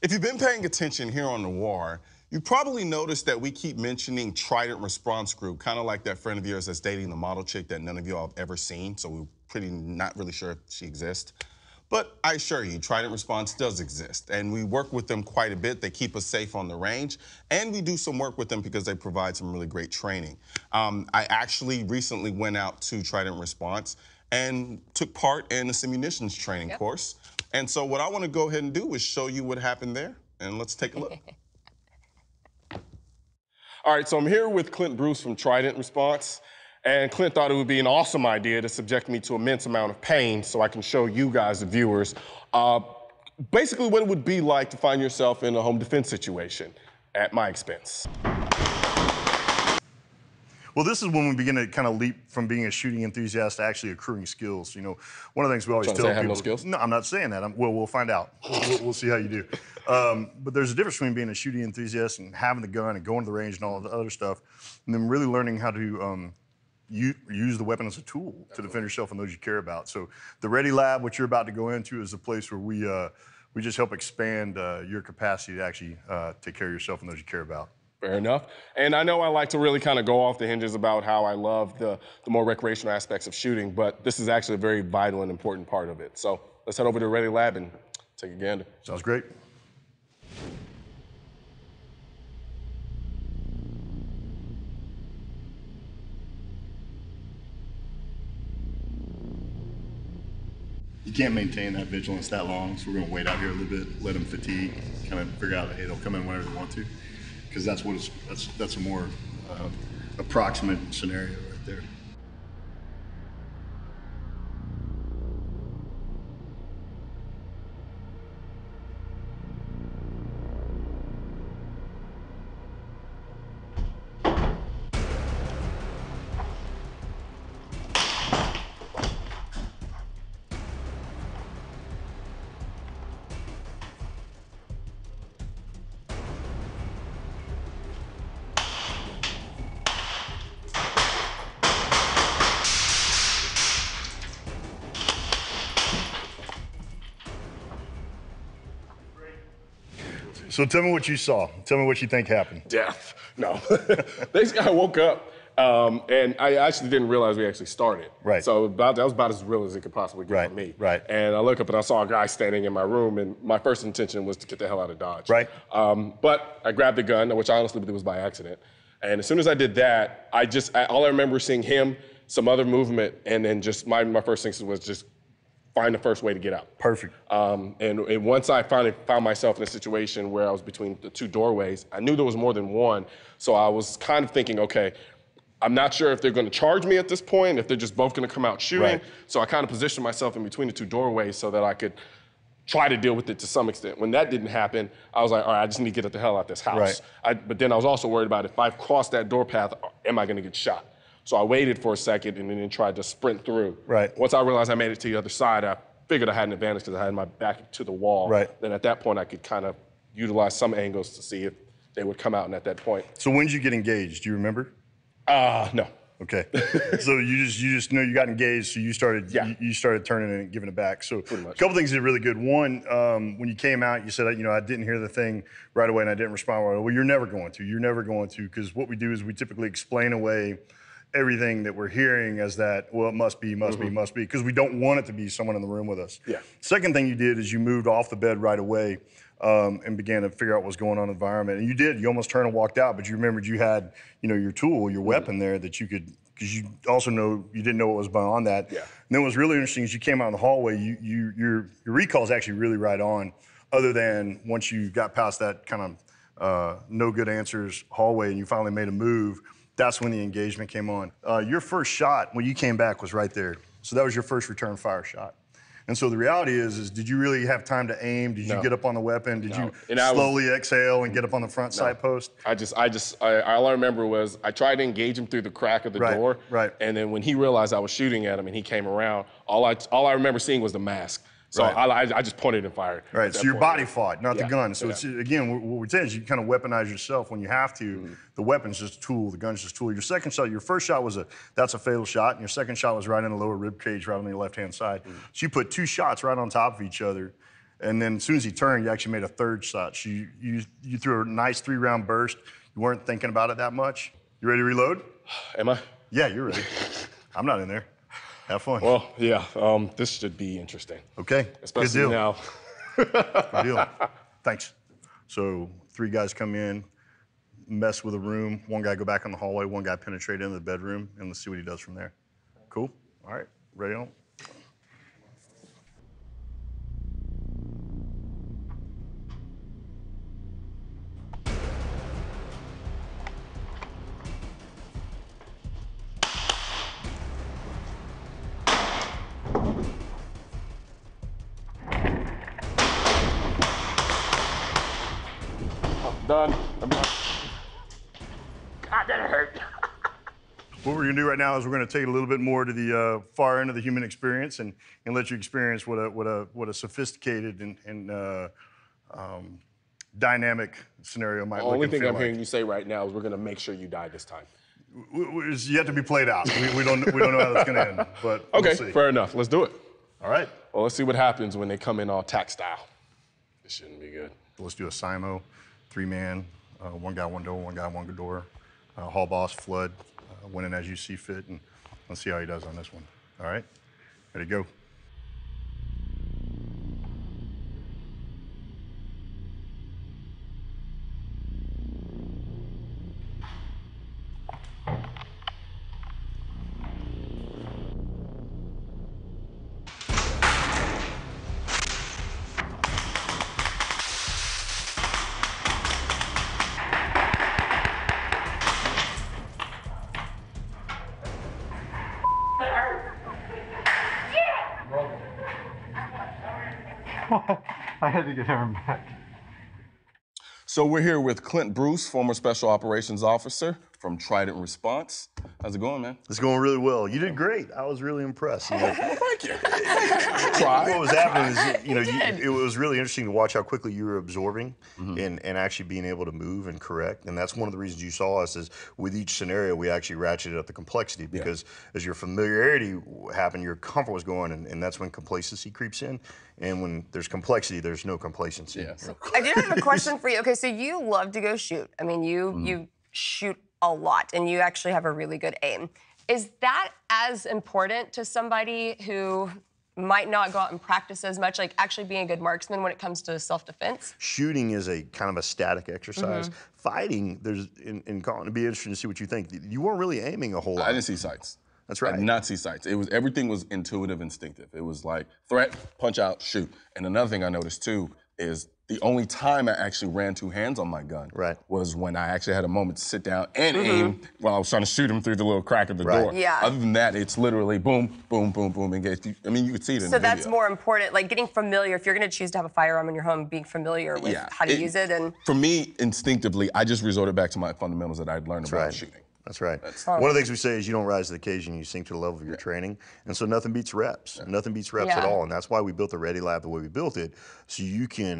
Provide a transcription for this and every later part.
If you've been paying attention here on Noir, you probably noticed that we keep mentioning Trident Response Group, kind of like that friend of yours that's dating the model chick that none of y'all have ever seen, so we're pretty not really sure if she exists. But I assure you, Trident Response does exist, and we work with them quite a bit. They keep us safe on the range, and we do some work with them because they provide some really great training. I actually recently went out to Trident Response and took part in a simunitions training course. And so what I want to go ahead and do is show you what happened there, and let's take a look. All right, so I'm here with Clint Bruce from Trident Response, and Clint thought it would be an awesome idea to subject me to immense amount of pain so I can show you guys, the viewers, basically what it would be like to find yourself in a home defense situation at my expense. Well, this is when we begin to kind of leap from being a shooting enthusiast to actually accruing skills. You know, one of the things we always tell people— I have no skills? No, I'm not saying that. Well, we'll find out. We'll see how you do. But there's a difference between being a shooting enthusiast and having the gun and going to the range and all of the other stuff, and then really learning how to use the weapon as a tool to defend yourself and those you care about. So the Ready Lab, what you're about to go into, is a place where we just help expand your capacity to actually take care of yourself and those you care about. Fair enough. And I know I like to really kind of go off the hinges about how I love the more recreational aspects of shooting, but this is actually a very vital and important part of it. So let's head over to the Ready Lab and take a gander. Sounds great. You can't maintain that vigilance that long, so we're going to wait out here a little bit, let them fatigue, kind of figure out, hey, they'll come in whenever they want to, because that's a more approximate scenario right there. So tell me what you saw. Tell me what you think happened. Death. No. Basically, I woke up and I actually didn't realize we actually started. Right. So that was about as real as it could possibly get for me. Right. And I look up and I saw a guy standing in my room, and my first intention was to get the hell out of Dodge. Right. But I grabbed the gun, which I honestly believe was by accident. And as soon as I did that, all I remember seeing him, some other movement, and then just my first instinct was just find the first way to get out. Perfect. And once I finally found myself in a situation where I was between the two doorways, I knew there was more than one. So I was kind of thinking, okay, I'm not sure if they're going to charge me at this point, if they're just both going to come out shooting. Right. So I kind of positioned myself in between the two doorways so that I could try to deal with it to some extent. When that didn't happen, I was like, all right, I just need to get the hell out of this house. Right. But then I was also worried about if I cross that door path, am I going to get shot? So I waited for a second and then tried to sprint through. Right. Once I realized I made it to the other side, I figured I had an advantage because I had my back to the wall. Right. Then at that point, I could kind of utilize some angles to see if they would come out. And at that point. So when did you get engaged? Do you remember? No. Okay. So you just know you got engaged, so you started you started turning and giving it back. So a couple things that are really good. One, when you came out, you said, you know, I didn't hear the thing right away and I didn't respond right away. Well, you're never going to. You're never going to, because what we do is we typically explain away everything that we're hearing as that, well, it must be, because we don't want it to be someone in the room with us. Yeah. Second thing you did is you moved off the bed right away and began to figure out what's going on in the environment. And you did, you almost turned and walked out, but you remembered you had, you know, your tool, your weapon there that you could, because you also know, you didn't know what was beyond that. Yeah. And then what was really interesting is you came out in the hallway, your recall is actually really right on, other than once you got past that kind of no good answers hallway and you finally made a move, that's when the engagement came on. Your first shot, when you came back, was right there. So that was your first return fire shot. And so the reality is did you really have time to aim? Did you get up on the weapon? Did you slowly exhale and get up on the front side post? All I remember was I tried to engage him through the crack of the door. Right. And then when he realized I was shooting at him and he came around, all I remember seeing was the mask. So I just pointed and fired. Right, so your body fought, not the gun. So it's, again, what we're saying is you kind of weaponize yourself when you have to. The weapon's just a tool, the gun's just a tool. Your second shot, your first shot was that's a fatal shot, and your second shot was right in the lower rib cage, right on the left-hand side. So you put two shots right on top of each other, And then as soon as he turned, you actually made a third shot. You threw a nice 3-round burst. You weren't thinking about it that much. You ready to reload? Am I? Yeah, you're ready. I'm not in there. Have fun. Well, yeah, this should be interesting. Okay, Especially good deal. now. Good deal. Thanks. So 3 guys come in, mess with a room. 1 guy go back in the hallway. 1 guy penetrate into the bedroom, and let's see what he does from there. Cool? All right, ready on? Done. I'm done. God, that hurt. What we're gonna do right now is we're gonna take it a little bit more to the far end of the human experience and let you experience what a sophisticated and dynamic scenario might The look only and thing feel I'm like. hearing you say right now is we're gonna make sure you die this time. It's yet to be played out. We don't know how that's gonna end, but Okay, we'll see. fair enough. Let's do it. All right. Well, let's see what happens when they come in all tack style. This shouldn't be good. Let's do a Simo, 3-man, 1 guy, 1 door, 1 guy, 1 door, hall boss, flood, win it as you see fit, and let's see how he does on this one. All right, ready to go. I had to get Aaron back. So we're here with Clint Bruce, former Special Operations Officer from Trident Response. How's it going, man? It's going really well. You did great. I was really impressed. You know, Thank you. what was happening is, it was really interesting to watch how quickly you were absorbing and actually being able to move and correct. And that's one of the reasons you saw us is with each scenario, we actually ratcheted up the complexity because as your familiarity happened, your comfort was going, and that's when complacency creeps in. And when there's complexity, there's no complacency. Yeah. I do have a question for you. Okay, so you love to go shoot. I mean, you shoot a lot, and you actually have a really good aim. Is that as important to somebody who might not go out and practice as much, like actually being a good marksman when it comes to self-defense? Shooting is a kind of a static exercise. Fighting, there's in Colion, it'd be interesting to see what you think. You weren't really aiming a whole lot. I didn't see sights. That's right. I did not see sights. Everything was intuitive, instinctive. It was like threat, punch out, shoot. And another thing I noticed too is the only time I actually ran 2 hands on my gun was when I actually had a moment to sit down and aim while I was trying to shoot him through the little crack of the door. Yeah. Other than that, it's literally boom, boom, boom, boom, engage. I mean, you could see it in the So video. that's more important, like getting familiar. If you're going to choose to have a firearm in your home, being familiar with how to use it. And for me, instinctively, I just resorted back to my fundamentals that I'd learned about shooting. That's right. One of the things we say is you don't rise to the occasion, you sink to the level of your training. And so nothing beats reps. Nothing beats reps at all. And that's why we built the Ready Lab the way we built it. So you can,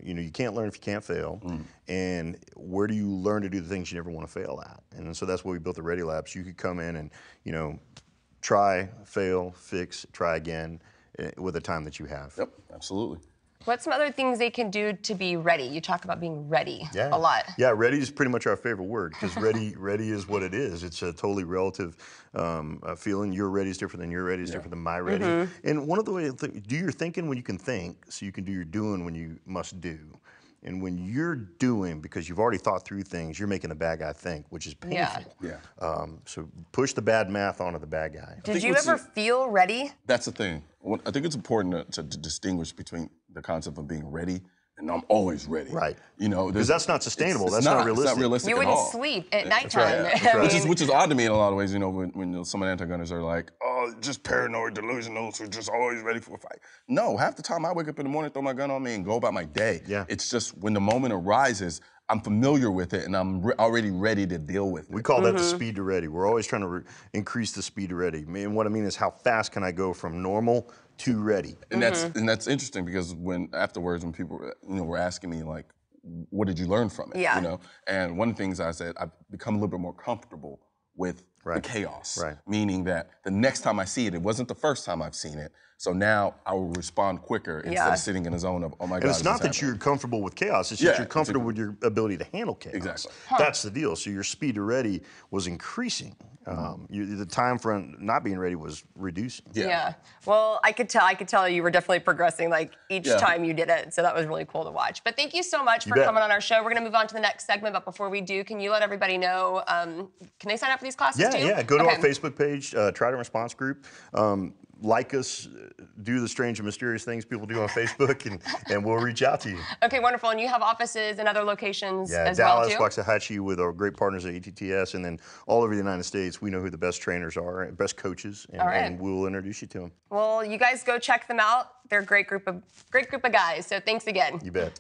you can't learn if you can't fail. And where do you learn to do the things you never want to fail at? And so that's why we built the Ready Lab. So you could come in and, try, fail, fix, try again with the time that you have. Yep, absolutely. what's some other things they can do to be ready? You talk about being ready a lot. Yeah, ready is pretty much our favorite word because ready is what it is. It's a totally relative feeling. Your ready is different than your ready is different than my ready. And one of the ways, do your thinking when you can think so you can do your doing when you must do. And when you're doing, because you've already thought through things, you're making the bad guy think, which is painful. So push the bad math onto the bad guy. Did you ever feel ready? That's the thing. I think it's important to distinguish between the concept of being ready and I'm always ready. Right. You know, because that's not sustainable. That's not realistic. It's not realistic You at wouldn't all. sleep at nighttime. That's right. Which is odd to me in a lot of ways. You know, when some anti-gunners are like, "Oh, just paranoid, delusional, so just always ready for a fight." No, half the time I wake up in the morning, throw my gun on me, and go about my day. Yeah. It's just when the moment arises, I'm familiar with it, and I'm already ready to deal with it. We call that the speed to ready. We're always trying to increase the speed to ready. And what I mean is how fast can I go from normal to ready? And that's interesting because afterwards when people were asking me like, what did you learn from it? Yeah. You know, and one of the things I said, I've become a little bit more comfortable with the chaos. Right. Meaning that the next time I see it, it wasn't the first time I've seen it. So now I will respond quicker instead of sitting in a zone of, oh my God. And it's not that happening? you're comfortable with chaos, it's just you're comfortable exactly. with your ability to handle chaos. Exactly. That's the deal. So your speed to ready was increasing. The time for not being ready was reducing. Yeah. Well, I could tell you were definitely progressing like each time you did it. So that was really cool to watch. But thank you so much for coming on our show. We're going to move on to the next segment. But before we do, can you let everybody know, can they sign up for these classes too? Yeah. Go to our Facebook page, Trident Response Group. Like us, do the strange and mysterious things people do on Facebook, and we'll reach out to you. Okay, wonderful. And you have offices in other locations as Dallas, well, too? Waxahachie with our great partners at ETTS, and then all over the United States, we know who the best trainers are, best coaches, and we'll introduce you to them. Well, you guys go check them out. They're a great group of guys. So thanks again. You bet.